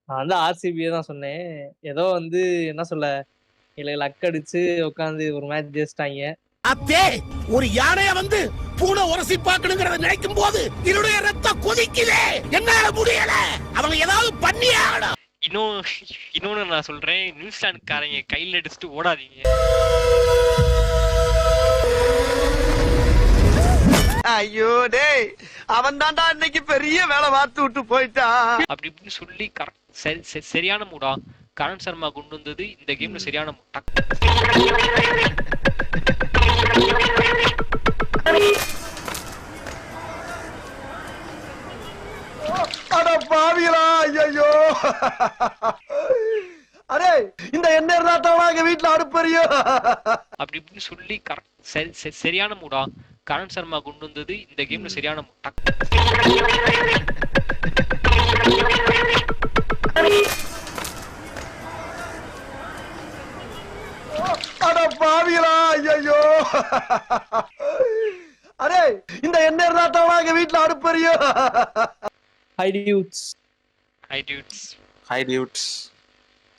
நான் வந்து ஆர்சிபியே தான் சொன்னேன். ஏதோ வந்து என்ன சொல்ல, இல்ல லக் அடிச்சு உட்காந்து ஒரு மேட்ச் ஜெயிச்சிட்டாய்ங்க. அத்தே ஒரு யானைய வந்து பூனை உரசி பார்க்கணுங்கிறத நினைக்கும் போது என்னுடைய ரத்தம் கொதிக்குதே, என்னால முடியல. அவங்க ஏதாவது பண்ணியே ஆகணும். இன்னொன்னு நான் சொல்றேன், நியூசிலாந்துக்காரங்க கையில அடிச்சுட்டு ஓடாதீங்க. ஐயோ டேய், அவன் தான்டா இன்னைக்கு பெரிய வேலை பார்த்து விட்டு போயிட்டான். அப்படி இப்படின்னு சொல்லி சரியான மூடா கரண் சர்மா கொண்டு வந்தது இந்த கேம்ல சரியான மூடா. அட பாவிகளா, ஐயோ. அரே இந்த எண்ணெய் இருந்தா தான் எங்க வீட்டுல அடுப்பறியோ. அப்படி இப்படின்னு சொல்லி சரியான மூடா கரண் சர்மா கொண்டு வந்தது இந்த கேம்ல சரியான மூடா. அட பாவிகளா, ஐயோ. அரே இந்த எண்ணெய் இருந்தா தான் எங்க வீட்டுல அடுப்பறியோ. Hi dudes. Hi dudes.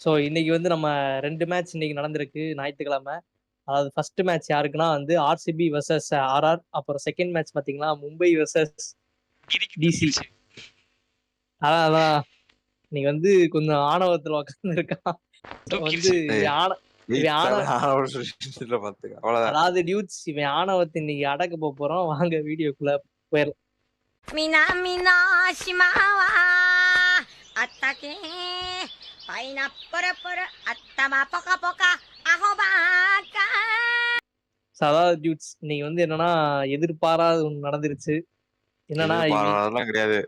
So இன்னைக்கு வந்து நம்ம 2 மேட்ச் இன்னைக்கு நடந்திருக்கு ஞாயிற்றுக்கிழமை. அதாவது ஃபர்ஸ்ட் மேட்ச் யாருக்குன்னா வந்து ஆர்சிபி வெர்சஸ் ஆர்ஆர். அப்புறம் செகண்ட் மேட்ச் பார்த்தீங்கன்னா மும்பை வெர்சஸ் டிசி. அதான் இன்னைக்கு வந்து கொஞ்சம் ஆணவத்தில் உட்காந்து இருக்கான். வந்து அதாவது டியூட்ஸ் இவன் ஆணவத்தை இன்னைக்கு அடக்க போறோம். வாங்க வீடியோக்குள்ள போயிடலாம். மீனா மீனா சிமாவா அத்தகே பைனா பொர பொர அத்தமா பொக்க பொக்க அஹோபாக்கா. அதாவது டியூட்ஸ் இன்னைக்கு வந்து என்னன்னா எதிர்பாராத ஒன்று நடந்துருச்சு. என்னன்னா கிடையாது,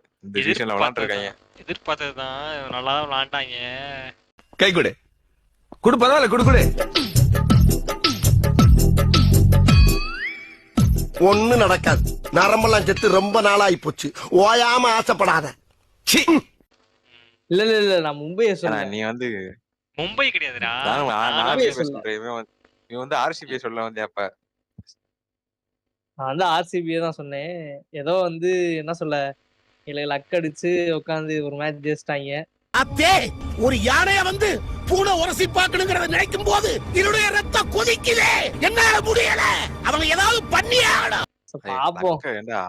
எதிர்பார்த்ததுதான், நல்லா விளாண்டாங்க. கை கொடு கொடுப்பதால குடு. ஒண்ணு நடக்காது. நரம்பெல்லாம் செத்து ரொம்ப நாளாகி போச்சு. ஓயாம ஆசைப்படாத. இல்ல நான் மும்பையை சொல்றேன். நீ வந்து மும்பை கிடையாதுடா, இவன் வந்து ஆர்சிபி சொல்ல வந்து அப்ப நான் வந்து ஆர்சிபியே தான் சொன்னேன். ஏதோ வந்து என்ன சொல்ல, இல்ல லக் அடிச்சு உட்காந்து ஒரு மேட்ச் ஜெயிச்சிட்டாங்க. அத்தே ஒரு யானைய வந்து பூனை உரசி பார்க்கணுங்கிறத நினைக்கும் போது என்னுடைய ரத்தம் கொதிக்குதே, என்னால முடியல. அவங்க ஏதாவது பண்ணியே ஆகணும். பாப்போம்.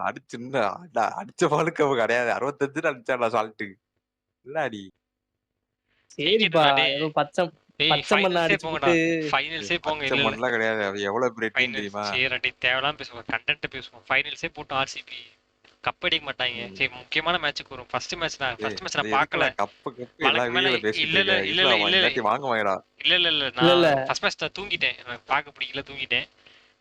அடிச்ச பாலுக்கு கிடையாது, 65 அடிச்சாடா சால்ட்டு. இல்ல அடி சரிப்பா, ஏதோ பச்சை மண்ணை அடிச்சுட்டு ஃபைனல்ஸே போங்க. இல்ல கிடையாது, அது எவ்வளவு பெரிய டீம் தெரியுமா? சரி தேவலாம் பேசுவோம், கண்டென்ட் பேசுவோம். ஃபைனல்ஸே போட்டு ஆர்சிபி கப் அடிக்க மாட்டாங்க. சரி முக்கியமான மேட்சுக்கு வரும். ஃபர்ஸ்ட் மேட்ச் நான் பார்க்கல. இல்ல நான் ஃபர்ஸ்ட் மேட்ச் நான் தூங்கிட்டேன், எனக்கு பார்க்க பிடிக்கல, தூங்கிட்டேன்.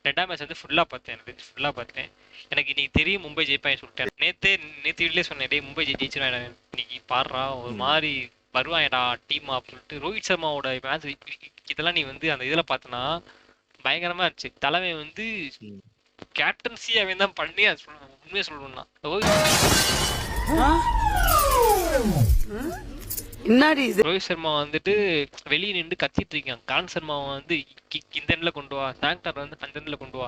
ரெண்டாம் மேட்ச் வந்து ஃபுல்லா பார்த்தேன். எனக்கு இன்னைக்கு தெரியும் மும்பை ஜெயிப்பாங்க சொல்லிட்டேன். நேத்து வீட்லயே சொன்னேன், டேய் மும்பை ஜெயிச்சிருவாங்க இன்னைக்கு, பாடுறா ஒரு மாதிரி வருவாங்கடா டீமா சொல்லிட்டு. ரோஹித் சர்மாவோட மேட்ச் இதெல்லாம் நீ வந்து அந்த இதுல பார்த்தனா பயங்கரமா இருந்துச்சு. தலைமை வந்து கேப்டன்சி அவன் தான் பண்ணி அது உண்மையை சொல்லணும்னா ரோஹித் சர்மா வந்துட்டு வெளியே நின்று கத்திட்டு இருக்கான். கரண் சர்மா வந்து இந்த எண்ட்ல கொண்டு வா, சாங்டர் வந்து அந்த எண்ட்ல கொண்டு வா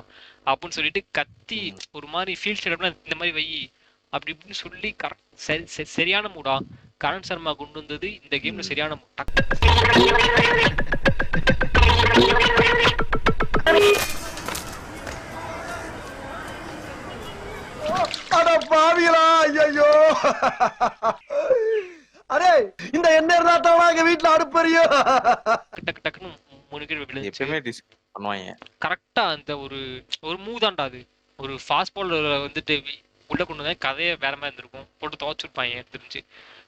அப்படின்னு சொல்லிட்டு கத்தி ஒரு மாதிரி ஃபீல்ட் ஸ்டேடியம்ல இந்த மாதிரி வை அப்படி இப்படின்னு சொல்லி சரியான மூடா கரண் சர்மா கொண்டு வந்தது இந்த கேம்ல சரியான மூடா. அட பாவிகளா, ஐயோ. அரே இந்த எண்ணெய் இருந்தா தான் எங்க வீட்டுல அடுப்பறியோ. டக்குன்னு 3 விக்கெட் எப்பவுமே பண்ணுவாங்க. கரெக்டா அந்த ஒரு மூதாண்டா, அது ஒரு ஃபாஸ்ட் பாலர் வந்துட்டு உள்ள கொண்டு வந்தாங்க, கதையை வேற மாதிரி இருந்திருக்கும், போட்டு துவச்சிருப்பாங்க தெரிஞ்சு.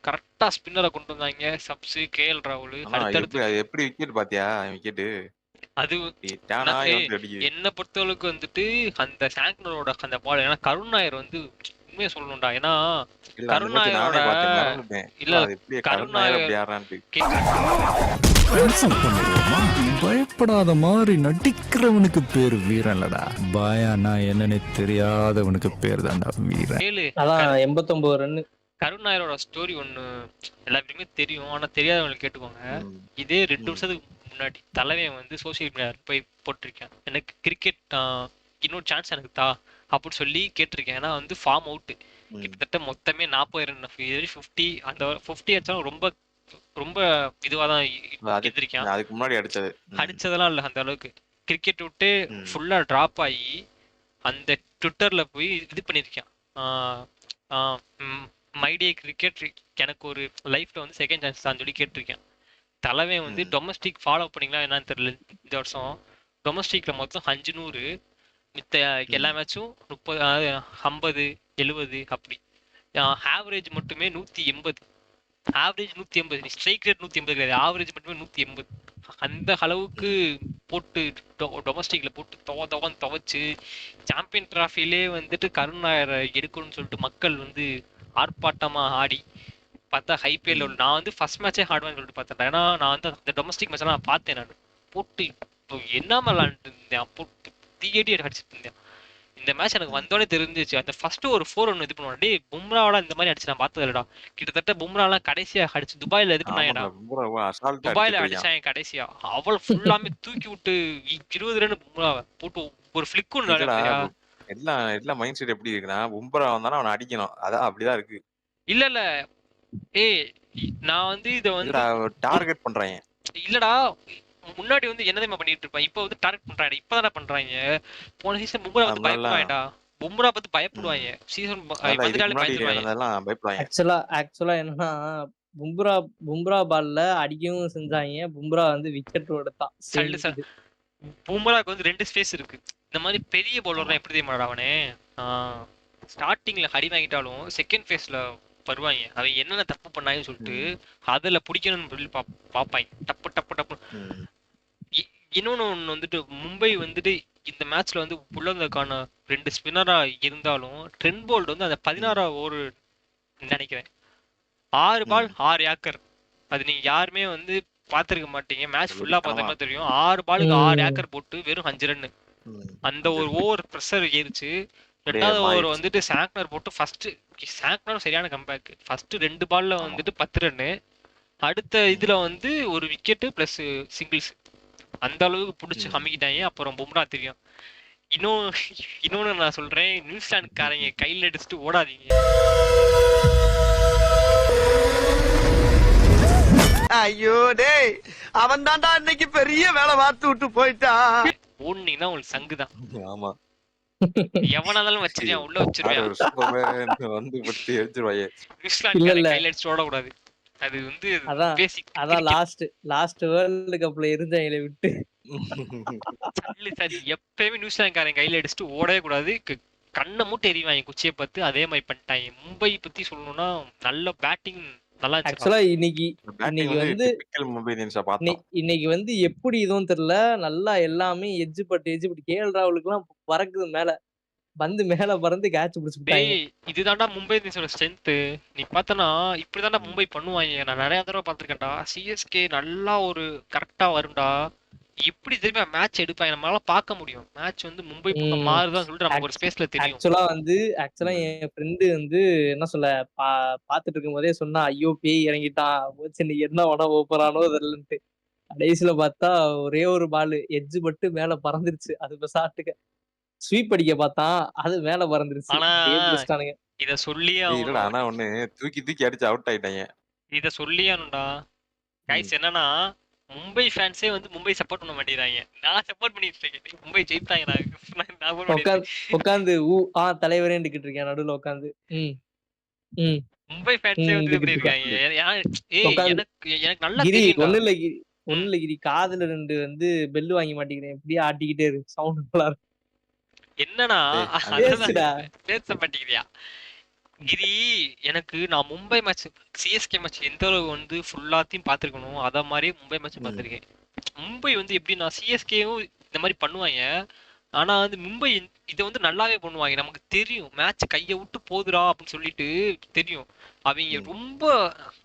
கரெக்டா ஸ்பின்னரை கொண்டு வந்தாங்க, சப்ஸ் கேஎல் ராகுல். எப்படி விக்கெட் பாத்தியா? விக்கெட் அது என்ன பொறுத்தவரைக்கு வந்துட்டு அந்த சாங்க்னரோட அந்த பால், ஏன்னா கருண் நாயர் வந்து உண்மையை சொல்லணும்டா. ஏன்னா கருண் நாயரோட பயப்படாத மாதிரி நடிக்கிறவனுக்கு பேர் வீரன்லடா, பாயானா என்னன்னு தெரியாதவனுக்கு பேர் தான்டா வீரன். 89 ரன். கருண் நாயரோட ஸ்டோரி ஒண்ணு எல்லாருக்குமே தெரியும், ஆனா தெரியாதவங்களுக்கு கேட்டுக்கோங்க. இதே 2 வருஷத்துக்கு முன்னாடி தலைவன் வந்து சோசியல் மீடியா போய் போட்டிருக்கேன், எனக்கு கிரிக்கெட் இன்னொரு சான்ஸ் எனக்கு தா அப்படின்னு சொல்லி கேட்டிருக்கேன். ஏன்னா வந்து ஃபார்ம் அவுட் கிட்டத்தட்ட மொத்தமே 40 ரன் 50 அந்த 50 அடிச்சாலும் ரொம்ப ரொம்ப இதுவா தான் அது எந்திரிக்கான். அதுக்கு முன்னாடி அடிச்சது. அடிச்சதெல்லாம் இல்ல அந்த அளவுக்கு. கிரிக்கெட் விட்டு ம். ஃபுல்லா டிராப் ஆகி அந்த ட்விட்டர்ல போய் இது பண்ணியிருக்கான். மை டே கிரிக்கெட் எனக்கு ஒரு லைஃப்ல வந்து செகண்ட் சான்ஸ் தான் சொல்லி கேட்டிருக்கேன். தலைவன் வந்து ம். டொமஸ்டிக் ஃபாலோ பண்ணீங்களா என்னன்னு தெரியல. இந்த வருஷம் டொமஸ்டிக்ல மொத்தம் 500, மித்த எல்லா மேட்சும் 30, 50, 70 அப்படி. ஆவரேஜ் மட்டுமே 180. ஆவரேஜ் 180. ஸ்ட்ரைக் ரேட் 180 கிடையாது, ஆவரேஜ் மட்டுமே 180. அந்த அளவுக்கு போட்டு டொமஸ்டிக்ல போட்டு தவன்னு துவைச்சு சாம்பியன் டிராஃபிலே வந்துட்டு கருண் நாயர் எடுக்கணும்னு சொல்லிட்டு மக்கள் வந்து ஆர்ப்பாட்டமா ஆடி பார்த்தா ஐபிஎல் நான் வந்து ஃபர்ஸ்ட் மேட்சே ஆடுவேன்னு சொல்லிட்டு பார்த்தேன். ஏன்னா நான் வந்து அந்த டொமஸ்டிக் மேட்ச் நான் பார்த்தேன். நான் போட்டு என்ன விளாண்டுட்டு இருந்தேன், போட்டு தீயடி அடிச்சிட்டு இருந்தேன். இந்த மேட்ச் எனக்கு வந்தோடனே தெரிஞ்சிச்சு. அந்த ஃபர்ஸ்ட் ஒரு 4 இது பண்ணுவான். டே பும்ராவோட இந்த மாதிரி அடிச்சு நான் பார்த்தது இல்லடா. கிட்டத்தட்ட பும்ராலாம் கடைசியா அடிச்சு துபாயில இது பண்ணாங்கடா. துபாயில அடிச்சாங்க கடைசியா. அவள் ஃபுல்லாமே தூக்கி விட்டு 20 ரன் பும்ராவை போட்டு ஒரு ஃபிளிக் ஒன்று. எல்லாம் மைண்ட் செட் எப்படி இருக்குன்னா, பும்ரா வந்தானா அவனை அடிக்கணும். அதான் அப்படிதான் இருக்கு. இல்ல ஏய் நான் வந்து இத வந்து டார்கெட் பண்றாங்க. இல்லடா முன்னாடி வந்து என்னதான் பண்ணிட்டு இருப்பேன். இப்போ வந்து டார்கெட் பண்றாங்க. இப்பதானே பண்றாங்க. போன சீசன் பும்ரா வந்து பயப்படுவாங்கடா. பும்ரா பத்தி பயப்படுவாங்க. சீசன் வந்துட்டாலே பயப்படுவாங்க. ஆக்சுவலா என்னன்னா பும்ரா பால்ல அடிக்கவும் செஞ்சாங்க. பும்ரா வந்து விக்கெட் எடுத்தான். பும்ராக்கு வந்து 2 ஸ்பேஸ் இருக்கு. இந்த மாதிரி பெரிய பவுலர் எப்படி தெரியுமாடா அவனே, ஸ்டார்டிங்ல அடி வாங்கிட்டாலும் செகண்ட் ஃபேஸ்ல வருவாங்க. அவன் என்னென்ன தப்பு பண்ணாங்கன்னு சொல்லிட்டு அதுல பிடிக்கணும்னு சொல்லி பாப்பாங்க. டப்பு டப்பு டப்பு. இன்னொன்னு ஒண்ணு வந்துட்டு மும்பை வந்துட்டு இந்த மேட்ச்ல வந்து உள்ளதுக்கான 2 ஸ்பின்னரா இருந்தாலும் ட்ரெண்ட் போல்ட் வந்து அந்த 16 ஓவர் நினைக்கிறேன் 6 பால் 6 ஏக்கர். அது நீங்க யாருமே வந்து பாத்துருக்க மாட்டீங்க. மேட்ச் ஃபுல்லா பார்த்தா தெரியும். 6 பாலுக்கு 6 ஏக்கர் போட்டு வெறும் 5 ரன். அந்த ஒரு ஓவர் ப்ரெஷர் ஏறிச்சு. 2வது ஓவர் வந்துட்டு சாங்க்னர் போட்டு ஃபர்ஸ்ட் சாங்க்னர் சரியான கம்பேக். ஃபர்ஸ்ட் 2 பால்ல வந்துட்டு 10 ரன்னு. அடுத்த இதுல வந்து ஒரு விக்கெட் பிளஸ் சிங்கிள்ஸ். அந்த அளவுக்கு பிடிச்சி அமுக்கிட்டாங்க. அப்புறம் பும்ரா தெரியும். இன்னொன்னு நான் சொல்றேன், நியூசிலாந்துக்காரங்க கையில் அடிச்சுட்டு ஓடாதீங்க. ஐயோ டேய், அவன் தான்டா இன்னைக்கு பெரிய வேலை பார்த்து விட்டு போயிட்டான். ஓடுனீங்கன்னா உங்களுக்கு சங்குதான். ஆமா, எவனாலும் வச்சிருக்கேன் உள்ள வச்சிருவேன். நியூசிலாந்து கையில் அடிச்சுட்டு ஓடக்கூடாது. அது வந்து அதான் லாஸ்ட் வேர்ல்ட் கப்ல இருந்தாங்களே விட்டு எப்பயுமே நியூசிலாந்துக்காரன் கையில அடிச்சுட்டு ஓடவே கூடாது. கண்ணை மூட்டை எறிவாங்க குச்சியை பார்த்து. அதே மாதிரி பண்ணிட்டாங்க. மும்பை பத்தி சொல்லணும்னா நல்ல பேட்டிங் நல்லா. ஆக்சுவலா இன்னைக்கு வந்து எப்படி இதுவும் தெரியல, நல்லா எல்லாமே எட்ஜ் பட்டு கேஎல் ராகுலுக்கு எல்லாம் பறக்குது மேல வந்து மேல பறந்து கேட்ச் பிடிச்சிட்டாங்க. இதுதான்டா மும்பை இந்தியன்ஸோட ஸ்ட்ரென்த். நீ பார்த்தனா இப்படிதான்டா மும்பை பண்ணுவாங்க. நான் நிறைய தடவை பார்த்திருக்கேன்டா. சிஎஸ்கே நல்லா ஒரு கரெக்டா வரும்டா. எப்படி திரும்ப மேட்ச் எடுப்பாங்க, நம்மளால பார்க்க முடியும். மேட்ச் வந்து மும்பை பக்கம் மாறுதான் சொல்லிட்டு நமக்கு ஒரு ஸ்பேஸ்ல தெரியும். ஆக்சுவலா என் ஃப்ரெண்டு வந்து என்ன சொல்ல பாத்துட்டு இருக்கும் போதே சொன்னா, ஐயோ பேய் இறங்கிட்டான் இன்னைக்கு என்ன உடம்பு ஓப்பரானோ தெரியலன்ட்டு. கடைசியில பார்த்தா ஒரே ஒரு பால் எட்ஜ் பட்டு மேல பறந்துருச்சு. அது சாட்டுக்க ஸ்வீப் அடிக்க பார்த்தான், அது மேல பறந்துருச்சு. இத சொல்லியே ஆனா ஒண்ணு தூக்கி அடிச்சு அவுட் ஆயிட்டாங்க. இத சொல்லியானுடா கைஸ். என்னன்னா மும்பை ஃபேன்ஸே வந்து மும்பை சப்போர்ட் பண்ண மாட்டேங்கிறாங்க. நான் சப்போர்ட் பண்ணிட்டு இருக்கேன். மும்பை ஜெயிப்பாங்க. உட்காந்து தலைவரே இருக்கேன் நடுவுல உட்காந்து. மும்பை ஃபேன்ஸே வந்து இப்படி இருக்காங்க. எனக்கு நல்லா தெரியும். ஒண்ணு இல்ல கிரி, காதுல 2 வந்து பெல் வாங்கி மாட்டேங்கிறேன். எப்படியே ஆட்டிக்கிட்டே இருக்கு. சவுண்ட் நல்லா இருக்கு. என்னன்னா பேச மாட்டேங்கிறியா கிரி? எனக்கு நான் மும்பை மேட்ச் சிஎஸ்கே மேட்ச் எந்த அளவு வந்து ஃபுல்லாத்தையும் பார்த்துருக்கணும். அத மாதிரி மும்பை மேட்ச் பார்த்துருக்கேன். மும்பை வந்து எப்படின்னா சிஎஸ்கேவும் இந்த மாதிரி பண்ணுவாங்க. ஆனா வந்து மும்பை இதை வந்து நல்லாவே பண்ணுவாங்க. நமக்கு தெரியும் மேட்ச் கையை விட்டு போதுரா அப்படின்னு சொல்லிட்டு தெரியும். அவங்க ரொம்ப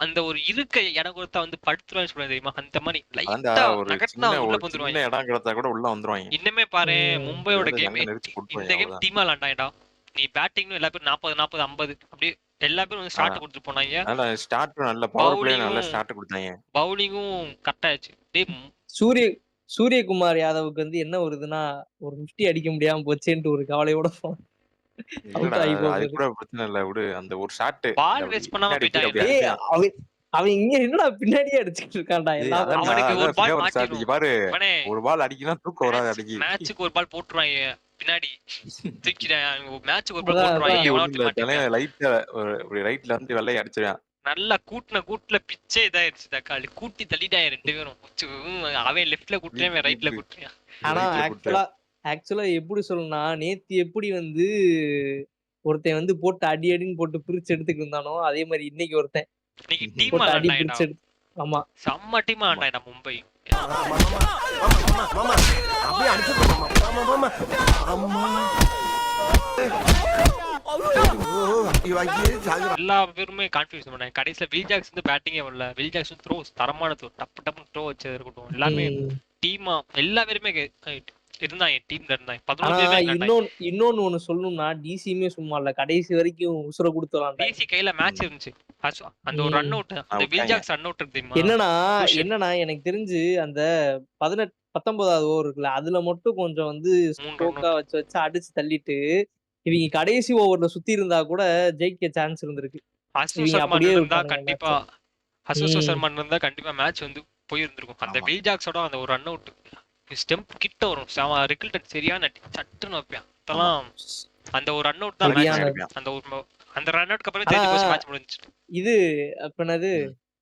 அந்த ஒரு இருக்க இடம் கொடுத்தா வந்து படுத்துருவாங்க சொல்ல தெரியுமா? அந்த மாதிரி லைட்டா நகட்டினா உள்ள வந்துருவாங்க. இன்னுமே பாரு மும்பையோட கேம், இந்த கேம் டீமா விளாண்டாங்கடா. நீ பேட்டிங் எல்லா பேரும் 40 50 அப்படியே எல்லா பேரும் வந்து ஸ்டார்ட் கொடுத்து போனாங்க. பவுலிங்கும் கரெக்ட் ஆயிடுச்சு. சூரியகுமார் யாதவுக்கு வந்து என்ன வருதுன்னா, ஒரு 50 அடிக்க முடியாம போச்சேன்ட்டு ஒரு கவலையோட பிரச்சனை இல்ல விடு. அந்த ஒரு ஷாட் பால் வேஸ்ட் பண்ணாம போயிட்டாங்க. அவன் இங்க என்னடா பின்னாடியே அடிச்சுட்டு இருக்கான்டா ஏய் எல்லா அதான்டா அவனுக்கு ஒரு அதான் பால் ஃபேவர் ஷாட் மாட்டிரும். இங்க பாரு. அவனே ஒரு பால் அடிக்கலாம் தூக்கம் வராது அன்னைக்கு. மேட்சுக்கு ஒரு பால் போட்டுருவாங்க பின்னாடி தூக்கிட்டேன். மேட்சுக்கு ஒரு பால் அதான் போட்டுருவாங்க. அதான் எவனோ ஒண்ணும் இல்ல மாட்டிருப்பேன். தலையில லைட்டா இப்படி ரைட்ல வந்து வெள்ளைய அடிச்சிருவேன். நல்லா கூட்டுல பிச்சே இதாயிருச்சு தக்காளி. கூட்டி தள்ளிட்டாங்க 2 பேரும். அவன் லெஃப்ட்ல கூட்டுறேன், அவன் ரைட்ல டீப்பு கூட்டுறேன். ஆனா ரைட்ல குடுத்தேன். ஆக்சுவலா எப்படி சொல்லணும்னா நேத்து எப்படி வந்து ஒருத்தன் வந்து போட்டு அடி அடின்னு போட்டு பிரிச்சு எடுத்துட்டு இருந்தானோ அதே மாதிரி இன்னைக்கு ஒருத்தன் இன்னைக்கு டீம் போட்டு அடி ஆண்டாயிடா. பிரிச்சு எடுத்து ஆமா செம்ம டீம் ஆண்டாயிடா மும்பை. அப்படியே அடிச்சு மாமா அம்மா எல்லா பேருமே கான்ஃபியூஸ் பண்ணாங்க. கடைசியில வில் ஜாக்ஸ் வந்து பேட்டிங்கே வரல. வில் ஜாக்ஸ் த்ரோ தரமான த்ரோ, டப்பு த்ரோ வச்சது இருக்கட்டும். எல்லாமே டீமா எல்லா பேருமே இருந்தாங்க, டீம்ல இருந்தாங்க. 11 பேருமே இருந்தாங்க. இன்னொன்னு ஒண்ணு சொல்லணும்னா டிசியுமே சும்மா இல்ல கடைசி வரைக்கும் உசுர கொடுத்து விளாண்டாங்க. டிசி கையில மேட்ச் இருந்துச்சு. அந்த ஒரு ரன் அவுட், அந்த வில் ஜாக்ஸ் ரன் அவுட் தெரியுமா? என்னன்னா எனக்கு தெரிஞ்சு அந்த 19வது ஓவர் இருக்குல்ல அதுல மட்டும் கொஞ்சம் வந்து ஸ்ட்ரோக்கா வச்சு அடிச்சு தள்ளிட்டு இவங்க கடைசி ஓவர்ல சுத்தி இருந்தா கூட ஜெயிக்க சான்ஸ் இருந்திருக்கு. ஹசூஸ் சர்மான் இருந்தா கண்டிப்பா மேட்ச் வந்து போயிருந்திருக்கும். அந்த வில் ஜாக்ஸோட அந்த ஒரு ரன் அவுட் ஸ்டெம்ப் கிட்ட வரும். ரிக்கில்டன் சரியான சட்டுன்னு வைப்பான். அதெல்லாம் அந்த ஒரு ரன் அவுட் தான் மேட்ச். அந்த ரன் அவுட்க்கு அப்புறம் தெரிஞ்சு போச்சு மேட்ச் முடிஞ்சிச்சு. இது அப்பனது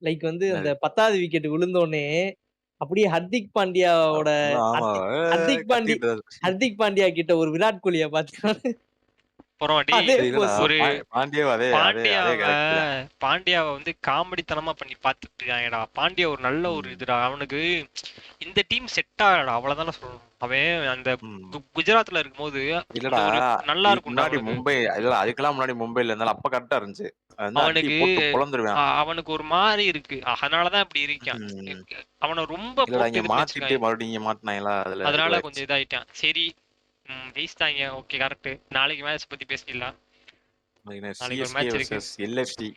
லைக் வந்து அந்த 10வது விக்கெட் விழுந்தோடனே அப்படியே ஹர்திக் பாண்டியா கிட்ட ஒரு விராட் கோலிய பாத்தீங்கன்னா பாண்டியாவை வந்து காமெடித்தனமா பண்ணி பாத்துட்டு இருக்காங்கடா. பாண்டியா ஒரு நல்ல ஒரு இதுடா. அவனுக்கு இந்த டீம் செட் ஆகடா, அவ்வளவுதானே சொல்லணும். அவன் அந்த குஜராத்ல இருக்கும்போது நல்லா இருக்கும். மும்பை அதுக்கெல்லாம் முன்னாடி மும்பைல இருந்தாலும் அப்ப கரெக்டா இருந்துச்சு. அவனுக்கு ஒரு மாதிரி இருக்கு, அதனாலதான் இப்படி இருக்கான். அவனை ரொம்ப அதனால கொஞ்சம் இதாயிட்டான். சரி ஜெயிச்சிட்டாங்க, ஓகே கரெக்ட். நாளைக்கு மேட்ச் பத்தி பேசிடலாம். நாளைக்கு ஒரு மேட்ச் இருக்கு, எல்எஃப்சி.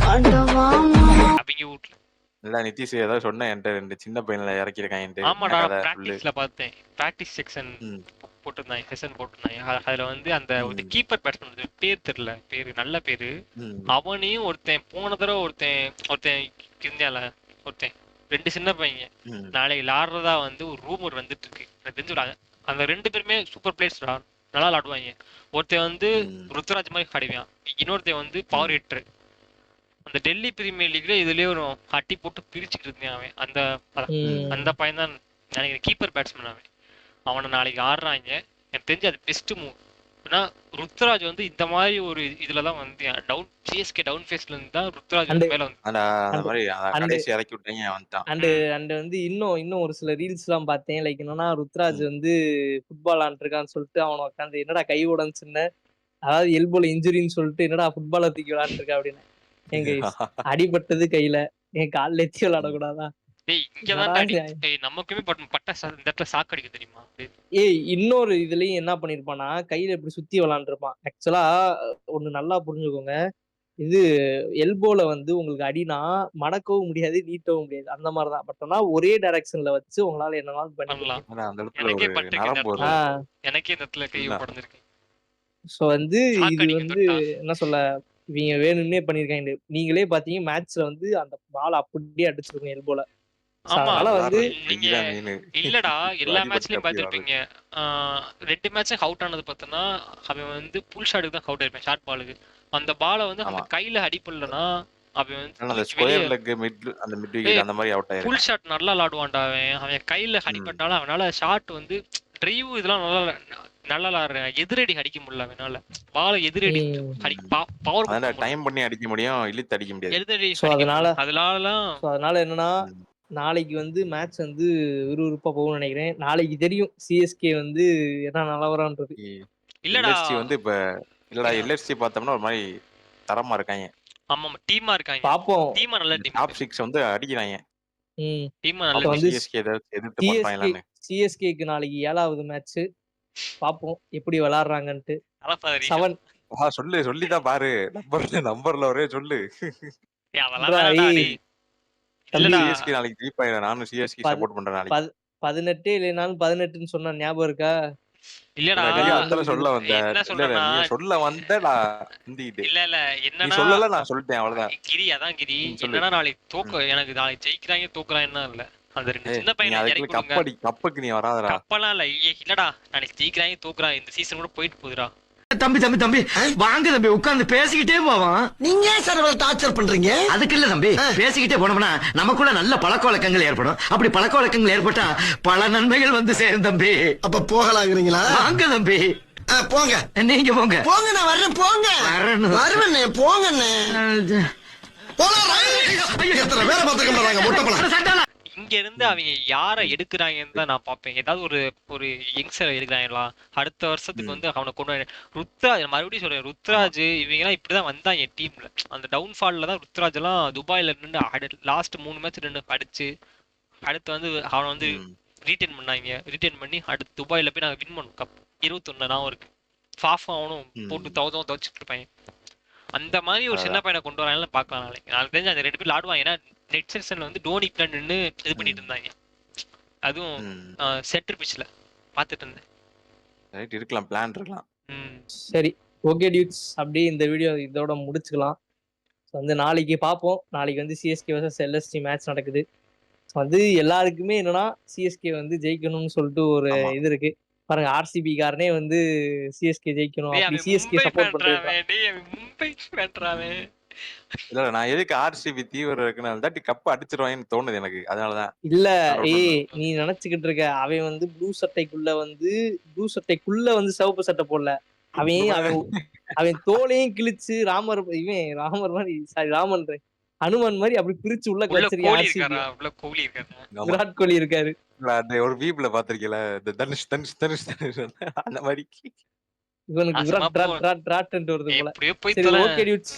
அவங்க வீட்ல இல்ல நிதிஷ் ஏதாவது சொன்ன என்கிட்ட 2 சின்ன பையன்ல இறக்கிருக்காங்க. ஆமாடா, பிராக்டிஸ்ல பார்த்தேன். பிராக்டிஸ் செக்ஷன் போட்டிருந்தாங்க, செஷன் போட்டிருந்தாங்க. அதுல வந்து அந்த கீப்பர் பேட்ஸ்மேன் பேர் தெரியல, பேரு நல்ல பேரு. அவனையும் ஒருத்தன் போன தடவை ஒருத்தன் இருந்தால ஒருத்தன் 2 சின்ன பையன் நாளைக்கு விளாடுறதா வந்து ஒரு ரூமர் வந்துட்டு இருக்கு. எனக்கு தெரிஞ்சு அந்த 2 பேருமே சூப்பர் பிளேயர்ஸ்டா, நல்லா விளாடுவாங்க. ஒருத்தன் வந்து ருத்ராஜ் மாதிரி ஆடுவான், இன்னொருத்தன் வந்து பவர் ஹிட்டர். அந்த டெல்லி பிரீமியர் லீக்ல இதுலயே ஒரு அட்டி போட்டு பிரிச்சுட்டு இருந்தேன் அவன். அந்த பையன் தான் நினைக்கிறேன் கீப்பர் பேட்ஸ்மேன் அவன். அவனை நாளைக்கு ஆடுறாங்க. எனக்கு தெரிஞ்சு அது பெஸ்ட் மூவ். ஏன்னா ருத்ராஜ் வந்து இந்த மாதிரி ஒரு இதுலதான் வந்து டவுன் சிஎஸ்கே டவுன் ஃபேஸ்ல இருந்து தான் ருத்ராஜ் மேல வந்து இன்னும் ஒரு சில ரீல்ஸ் எல்லாம் பார்த்தேன். லைக் என்னன்னா ருத்ராஜ் வந்து ஃபுட்பால் ஆண்டிருக்கான்னு சொல்லிட்டு அவனை உட்காந்து என்னடா கை உடஞ்சுன்னு, அதாவது எல்போல இன்ஜுரின்னு சொல்லிட்டு என்னடா ஃபுட்பாலை தூக்கி விளையாண்டுருக்கா அப்படின்னு. எங்க அடிபட்டது கையில, என் காலில் எத்தி விளையாடக்கூடாதா? இன்னொரு இதுலயும் என்ன பண்ணிருப்பானா, கையில இப்படி சுத்தி விளையாண்டுருப்பான். ஆக்சுவலா ஒண்ணு நல்லா புரிஞ்சுக்கோங்க, இது எல்போல வந்து உங்களுக்கு அடினா மடக்கவும் முடியாது, நீட்டவும் முடியாது, அந்த மாதிரிதான். பட் ஆனா ஒரே டைரக்ஷன்ல வச்சு உங்களால என்னன்னாலும் பண்ணிக்கலாம். சோ வந்து இது வந்து என்ன சொல்ல, இவங்க வேணும்னே பண்ணிருக்காங்க. நீங்களே பாத்தீங்க மேட்ச்ல வந்து அந்த பால் அப்படியே அடிச்சிருக்கும் எல்போல. அதனால வந்து இல்லடா, எல்லா மேட்ச்லயும் பாத்திருப்பீங்க. 2 மேட்ச் அவுட் ஆனது பார்த்தனா அவன் வந்து புல் ஷாட்டுக்கு தான் அவுட் ஆயிருப்பான், ஷார்ட் பாலுக்கு. அந்த பாலை வந்து அவன் கையில அடிப்படலனா அவன் வந்து புல் ஷாட் நல்லா விளாடுவான்டா. அவன் கையில அடிப்பட்டாலும் அவனால ஷாட் வந்து டிரைவ் இதெல்லாம் நல்லா விளாடுறேன். எதிரடி அடிக்க முடியல அவனால. பாலை எதிரடி பவர் டைம் பண்ணி அடிக்க முடியும், இழுத்து அடிக்க முடியாது. எதிரடி அதனால என்னன்னா நாளைக்கு வந்து மேட்ச் வந்து விறுவிறுப்பா போகும்னு நினைக்கிறேன். நாளைக்கு தெரியும் சிஎஸ்கே வந்து என்ன நிலவரம்ன்றது. இல்லடா வந்து இப்ப இல்லடா எல்எஃப்சி பார்த்தோம்னா ஒரு மாதிரி தரமா இருக்காங்க. ஆமா டீமா இருக்காங்க, பாப்போம். டீமா நல்ல டீம், டாப் 6 வந்து அடிக்குறாங்க. டீமா நல்ல வந்து சிஎஸ்கே எதிர்த்து பண்றாங்களான்னு. சிஎஸ்கேக்கு நாளைக்கு 7வது மேட்ச். பாப்போம் எப்படி விளையாடுறாங்கன்ட்டு. 7 சொல்லிதான் பாரு, நம்பர்ல ஒரே சொல்லு. சிஎஸ்கே நாளைக்கு ஜெயிப்பாங்க. நானும் சிஎஸ்கே சப்போர்ட் பண்றேன். நாளைக்கு 18 இல்லைனாலும் 18ன்னு சொன்ன ஞாபகம் இருக்கா? இல்லடா சொல்ல வந்தேன். என்ன இல்ல சொல்றேன்னா நீ சொல்ல வந்த நான் இந்திக்கிட்டு. இல்ல நீ என்னன்னா சொல்லல நான் சொல்லிட்டேன் அவ்வளவுதான். கிரி அதான் கிரி சொல்லு. என்னன்னா நாளைக்கு எனக்கு நாளைக்கு ஜெயிக்கிறாங்க தோக்குறாங்கன்னா இல்ல அந்த 2 சின்ன நீ பையனை இறக்கி அதுக்குள்ள விடுங்க. கப்புக்கு நீ வராதடா. கப்பலாம் இல்ல இல்லடா நாளைக்கு ஜெயிக்கிறாங்க தோக்குறாங்க இந்த சீசன் கூட போயிட்டு போகுதுடா. தம்பி தம்பி தம்பி வாங்க தம்பி உட்கார்ந்து பேசிக்கிட்டே போவான். நீங்க ஏன் சார் இவ்வளவு டார்ச்சர் பண்றீங்க? அதுக்கு இல்ல தம்பி, பேசிக்கிட்டே போனோம்னா நமக்குள்ள நல்ல பழக்க வழக்கங்கள் ஏற்படும். அப்படி பழக்க வழக்கங்கள் ஏற்பட்டா பல நன்மைகள் வந்து சேரும் தம்பி. அப்ப போகலாங்கிறீங்களா? வாங்க தம்பி போங்க. நீங்க போங்க. போங்க, நான் வர்றேன். போங்க, வருவேண்ணே. போங்கண்ணே. போலாம். எத்தனை பேரை பார்த்துக்க முட்டை பழம். இங்க இருந்து அவங்க யார எடுக்கிறாங்கன்னு தான் நான் பாப்பேன். ஏதாவது ஒரு யங்ஸ்டர் எடுக்கிறாங்களா அடுத்த வருஷத்துக்கு வந்து அவனை கொண்டு ருத்ராஜ். மறுபடியும் சொல்றேன், ருத்ராஜ் இவங்க எல்லாம் இப்படிதான் வந்தாங்க டீம்ல. அந்த டவுன்ஃபால்ல தான் ருத்ராஜ் எல்லாம் துபாயில நின்று லாஸ்ட் 3 மேட்ச் 2 அடிச்சு அடுத்து வந்து அவனை வந்து ரீட்டைன் பண்ணாங்க. ரீட்டைன் பண்ணி அடுத்து துபாயில போய் நாங்க வின் பண்ணோம் கப் 21 நான் இருக்கு. ஃபாஃப் அவனும் போட்டு துவச்சிட்டு இருப்பாங்க. அந்த மாதிரி ஒரு சின்ன பையனை கொண்டு வராங்க பாக்கலாம். நாளைக்கு தெரிஞ்சு அந்த 2 பேர் விளாடுவாங்க. ஏன்னா நெட் செஷன்ல வந்து டோனி பிளான் நின்று இது பண்ணிட்டு இருந்தாங்க. அதுவும் சென்டர் பிட்ச்ல பாத்துட்டு இருந்தேன். ரைட், இருக்கலாம், பிளான் இருக்கலாம். சரி, ஓகே டியூட்ஸ், அப்படியே இந்த வீடியோ இதோட முடிச்சுக்கலாம். வந்து நாளைக்கு பார்ப்போம். நாளைக்கு வந்து சிஎஸ்கே vs எல்எஸ்டி மேட்ச் நடக்குது. வந்து எல்லாருக்குமே என்னன்னா சிஎஸ்கே வந்து ஜெயிக்கணும்னு சொல்லிட்டு ஒரு இது இருக்கு. பாருங்க, ஆர்சிபி காரனே வந்து சிஎஸ்கே ஜெயிக்கணும் அப்படி சிஎஸ்கே சப்போர்ட் பண்றாங்க. இல்ல நான் எதுக்கு ஆர்சிபி தீவிரம் இருக்குன்னு கப் அடிச்சிருவாங்கன்னு தோணுது எனக்கு. அதனாலதான். இல்ல நீ நினைச்சுக்கிட்டு இருக்க அவன் வந்து ப்ளூ சட்டைக்குள்ள வந்து சிவப்பு சட்டை போடல. அவன் தோலையும் கிழிச்சு ராமர் மாதிரி ராமன் ஹனுமன் மாதிரி அப்படி பிரிச்சு உள்ள விராட் கோலி இருக்காரு. ஒரு வீப்ல பாத்திருக்கீங்களா தனுஷ் அந்த மாதிரி இவனுக்கு வருது போல. ஓகே டியூட்ஸ்,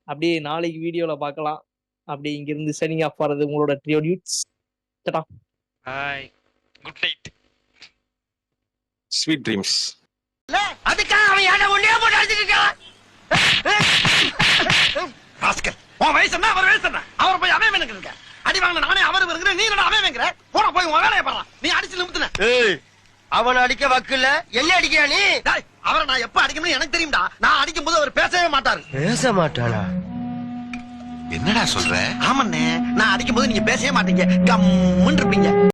அப்படியே நாளைக்கு வீடியோல பார்க்கலாம். அப்படி இங்க இருந்து சைனிங் ஆஃப் ஆறது உங்களோட trio dudes. Tata, bye, good night, sweet dreams. அதுக்காக அவன் என்ன ஒண்ணே போட்டு அடிச்சிட்டு இருக்கான். ராஸ்கல், உன் வயசு என்ன அவர் வயசு என்ன? அவர் போய் அவன் எனக்கு இருக்க அடி வாங்க. நானே அவர் வருகிறேன், நீ என்ன அவன் வைக்கிற? போன போய் உன் வேலையை பாரு. நீ அடிச்சு நிமித்துன. அவன் அடிக்க வக்கல எல்ல அடிக்கியா நீ? அவரை நான் எப்ப அடிக்கணும்னு எனக்கு தெரியும்டா. நான் அடிக்கும் போது அவர் பேசவே மாட்டாரு. பேச மாட்டானா? என்னடா சொல்ற? ஆமாண்ணே, நான் அடிக்கும் போது நீங்க பேசவே மாட்டீங்க, கம்முன்னு இருப்பீங்க.